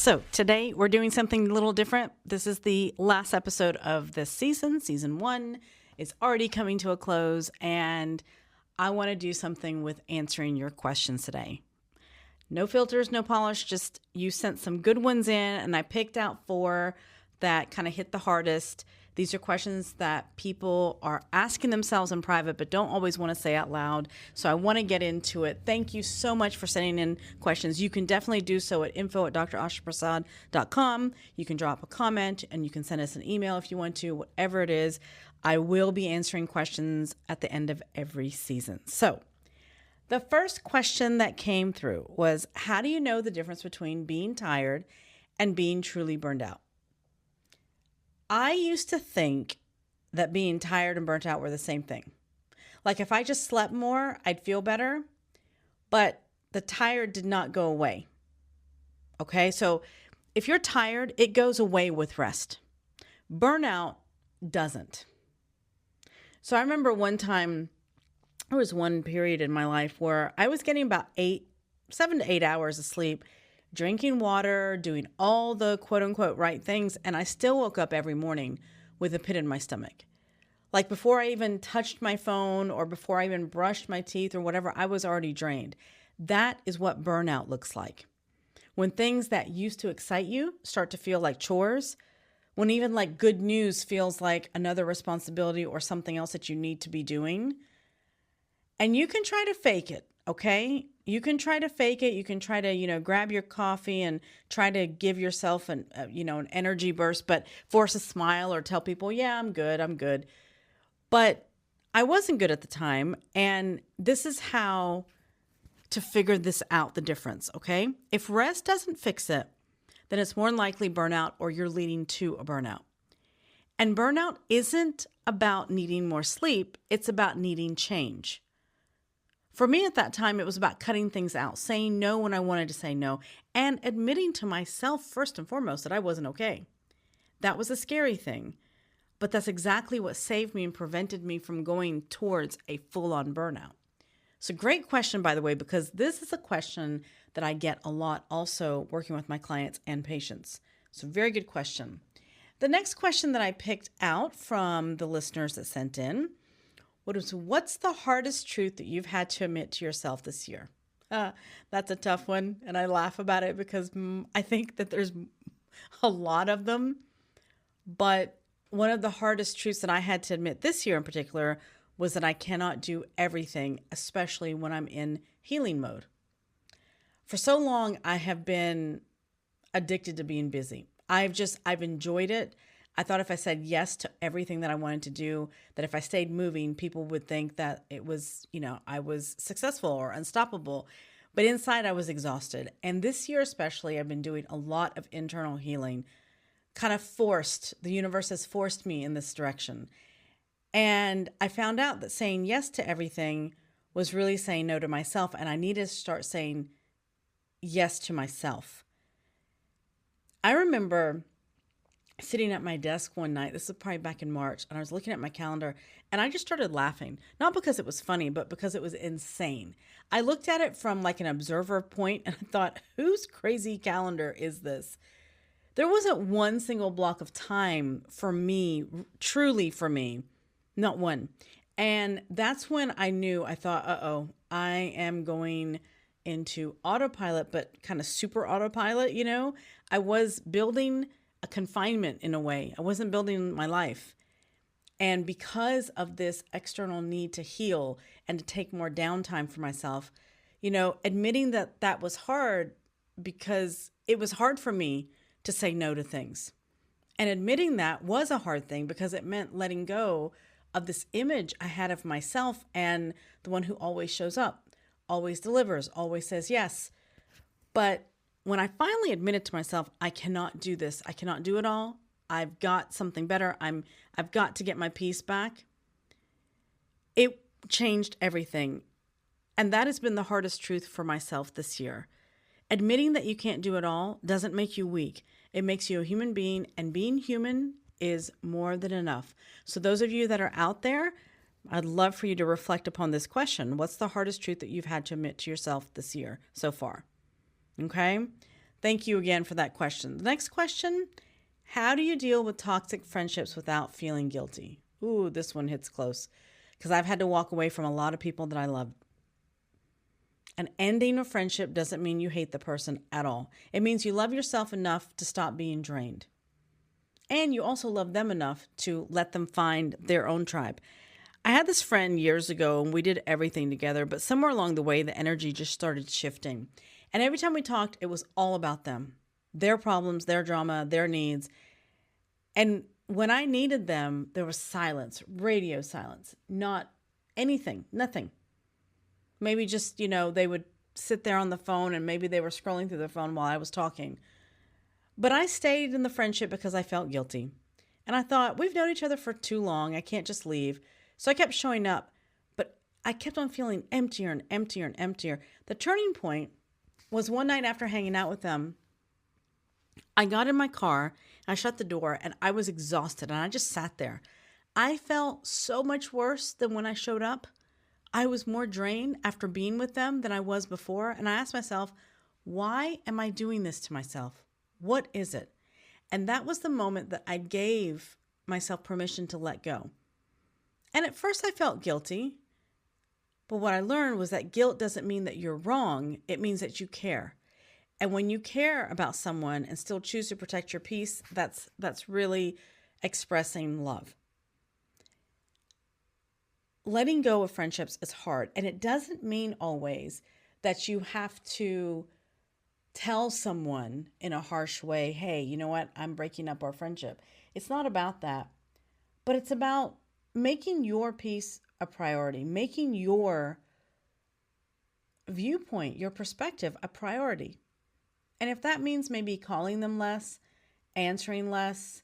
So today we're doing something a little different. This is the last episode of this season. Season 1 is already coming to a close, and I want to do something with answering your questions today. No filters, no polish, just you sent some good ones in, and I picked out 4 that kind of hit the hardest. These are questions that people are asking themselves in private but don't always want to say out loud. So I want to get into it. Thank you so much for sending in questions. You can definitely do so at info@drashaprasad.com. You can drop a comment and you can send us an email if you want to, whatever it is. I will be answering questions at the end of every season. So the first question that came through was, how do you know the difference between being tired and being truly burned out? I used to think that being tired and burnt out were the same thing. Like if I just slept more, I'd feel better, but the tired did not go away. Okay, so if you're tired, it goes away with rest. Burnout doesn't. So I remember one time, there was one period in my life where I was getting about 7 to 8 hours of sleep, drinking water, doing all the quote unquote right things. And I still woke up every morning with a pit in my stomach. Like before I even touched my phone or before I even brushed my teeth or whatever, I was already drained. That is what burnout looks like. When things that used to excite you start to feel like chores, when even like good news feels like another responsibility or something else that you need to be doing. And you can try to fake it, okay? You can try to fake it. You can try to, grab your coffee and try to give yourself an energy burst, but force a smile or tell people, yeah, I'm good. But I wasn't good at the time. And this is how to figure this out, the difference, okay? If rest doesn't fix it, then it's more than likely burnout or you're leading to a burnout. And burnout isn't about needing more sleep. It's about needing change. For me at that time, it was about cutting things out, saying no when I wanted to say no, and admitting to myself first and foremost that I wasn't okay. That was a scary thing, but that's exactly what saved me and prevented me from going towards a full-on burnout. So great question, by the way, because this is a question that I get a lot also working with my clients and patients. So very good question. The next question that I picked out from the listeners that sent in, what's the hardest truth that you've had to admit to yourself this year? That's a tough one, and I laugh about it because I think that there's a lot of them. But one of the hardest truths that I had to admit this year in particular was that I cannot do everything, especially when I'm in healing mode. For so long, I have been addicted to being busy. I've enjoyed it. I thought if I said yes to everything that I wanted to do, that if I stayed moving, people would think that it was, I was successful or unstoppable. But inside I was exhausted. And this year especially, I've been doing a lot of internal healing, kind of the universe has forced me in this direction. And I found out that saying yes to everything was really saying no to myself. And I needed to start saying yes to myself. I remember sitting at my desk one night, this is probably back in March, and I was looking at my calendar and I just started laughing, not because it was funny, but because it was insane. I looked at it from like an observer point and I thought, whose crazy calendar is this? There wasn't one single block of time for me, truly for me, not one. And that's when I thought, I am going into autopilot, but kind of super autopilot, I was building a confinement in a way. I wasn't building my life. And because of this external need to heal and to take more downtime for myself, admitting that was hard because it was hard for me to say no to things. And admitting that was a hard thing because it meant letting go of this image I had of myself and the one who always shows up, always delivers, always says yes. But when I finally admitted to myself, I cannot do this. I cannot do it all. I've got something better. I've got to get my peace back. It changed everything. And that has been the hardest truth for myself this year. Admitting that you can't do it all doesn't make you weak. It makes you a human being, and being human is more than enough. So those of you that are out there, I'd love for you to reflect upon this question. What's the hardest truth that you've had to admit to yourself this year so far? Okay. Thank you again for that question. The next question, how do you deal with toxic friendships without feeling guilty? Ooh, this one hits close because I've had to walk away from a lot of people that I loved. An ending of friendship doesn't mean you hate the person at all. It means you love yourself enough to stop being drained. And you also love them enough to let them find their own tribe. I had this friend years ago and we did everything together, but somewhere along the way, the energy just started shifting. And every time we talked, it was all about them, their problems, their drama, their needs. And when I needed them, there was silence, radio silence, not anything, nothing. Maybe just, they would sit there on the phone and maybe they were scrolling through their phone while I was talking. But I stayed in the friendship because I felt guilty. And I thought, we've known each other for too long. I can't just leave. So I kept showing up. But I kept on feeling emptier and emptier and emptier. The turning point was one night after hanging out with them. I got in my car, I shut the door, and I was exhausted. And I just sat there. I felt so much worse than when I showed up. I was more drained after being with them than I was before. And I asked myself, why am I doing this to myself? What is it? And that was the moment that I gave myself permission to let go. And at first I felt guilty. But what I learned was that guilt doesn't mean that you're wrong. It means that you care. And when you care about someone and still choose to protect your peace, that's really expressing love. Letting go of friendships is hard, and it doesn't mean always that you have to tell someone in a harsh way, hey, you know what, I'm breaking up our friendship. It's not about that, but it's about making your peace a priority, making your viewpoint, your perspective a priority. And if that means maybe calling them less, answering less,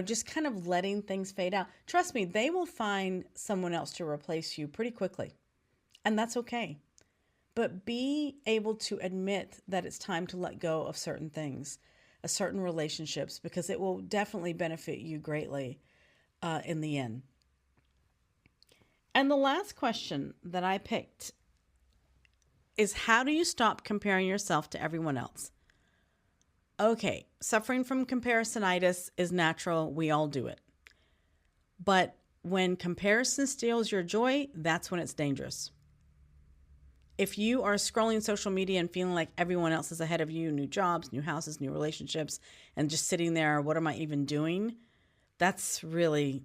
just kind of letting things fade out. Trust me, they will find someone else to replace you pretty quickly. And that's okay. But be able to admit that it's time to let go of certain things, certain relationships, because it will definitely benefit you greatly in the end. And the last question that I picked is, how do you stop comparing yourself to everyone else? Okay, suffering from comparisonitis is natural. We all do it. But when comparison steals your joy, that's when it's dangerous. If you are scrolling social media and feeling like everyone else is ahead of you, new jobs, new houses, new relationships, and just sitting there, what am I even doing? That's really,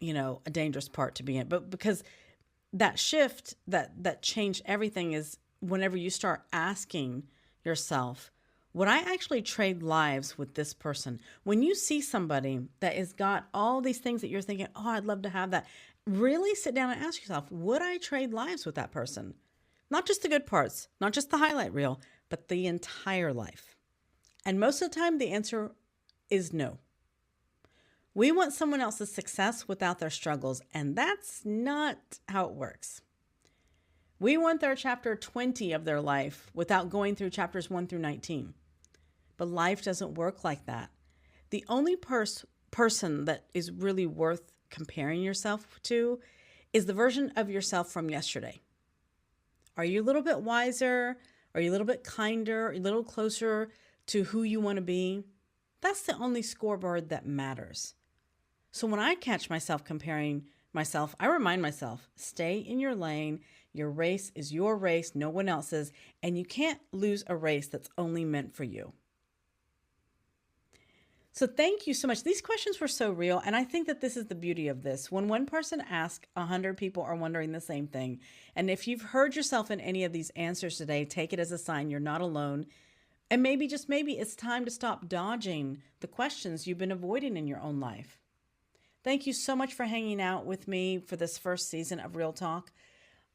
a dangerous part to be in. But because that shift, that changed everything, is whenever you start asking yourself, would I actually trade lives with this person? When you see somebody that has got all these things that you're thinking, oh, I'd love to have that, really sit down and ask yourself, would I trade lives with that person? Not just the good parts, not just the highlight reel, but the entire life. And most of the time, the answer is no. We want someone else's success without their struggles, and that's not how it works. We want their chapter 20 of their life without going through chapters 1 through 19. But life doesn't work like that. The only person that is really worth comparing yourself to is the version of yourself from yesterday. Are you a little bit wiser? Are you a little bit kinder? Are you a little closer to who you want to be? That's the only scoreboard that matters. So when I catch myself comparing myself, I remind myself, stay in your lane. Your race is your race, no one else's, and you can't lose a race that's only meant for you. So thank you so much. These questions were so real, and I think that this is the beauty of this. When one person asks, 100 people are wondering the same thing. And if you've heard yourself in any of these answers today, take it as a sign you're not alone. And maybe, just maybe, it's time to stop dodging the questions you've been avoiding in your own life. Thank you so much for hanging out with me for this first season of Real Talk.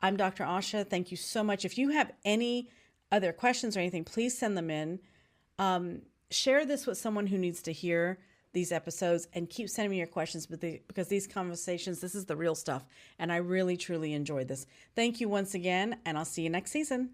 I'm Dr. Asha. Thank you so much. If you have any other questions or anything, please send them in. Share this with someone who needs to hear these episodes, and keep sending me your questions because these conversations, this is the real stuff. And I really, truly enjoyed this. Thank you once again, and I'll see you next season.